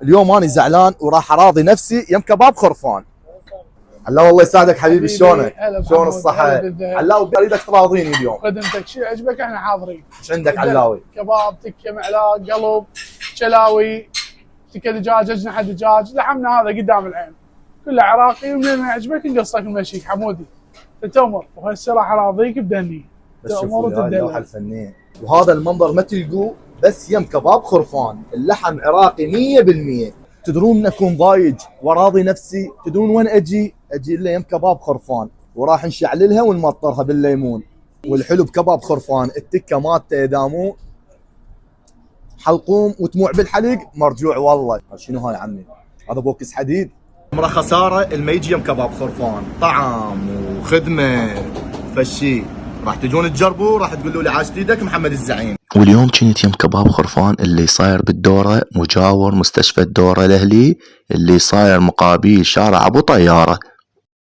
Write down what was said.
اليوم انا زعلان وراح اراضي نفسي يم كباب خرفان. علاوي الله يساعدك حبيبي، شلونك؟ شلون الصحة؟ علاوي اريدك تراضيني اليوم. خدمتك شيء عجبك احنا حاضرين. ايش عندك علاوي؟ كباب، تكه، معلاق، قلب، شلاوي، تكه دجاج، اجنحه دجاج، لحمنا هذا قدام العين. كله عراقي، ومن يعجبك نقصك نمشيك حمودي. تؤمر وهسه راح اراضيك بدني. تؤمر وتدلع. اللوحة الفنية وهذا المنظر ما تلقوه بس يم كباب خرفان، اللحم عراقي 100%. تدرون ان اكون ضايج وراضي نفسي؟ تدرون وين اجي الا يم كباب خرفان، وراح نشعللها ونمطرها بالليمون. والحلو بكباب خرفان التكه مالته دامو حلقوم وتموع بالحليق مرجوع. والله شنو هاي عمي؟ هذا بوكس حديد. امره خساره لما يجي يم كباب خرفان، طعم وخدمه فشي. راح تجون تجربوا، راح تقولوا لي عاش ايدك محمد الزعيم. واليوم كنت يم كباب خرفان اللي صاير بالدورة مجاور مستشفى الدورة الأهلي، اللي صاير مقابل شارع أبو طيارة.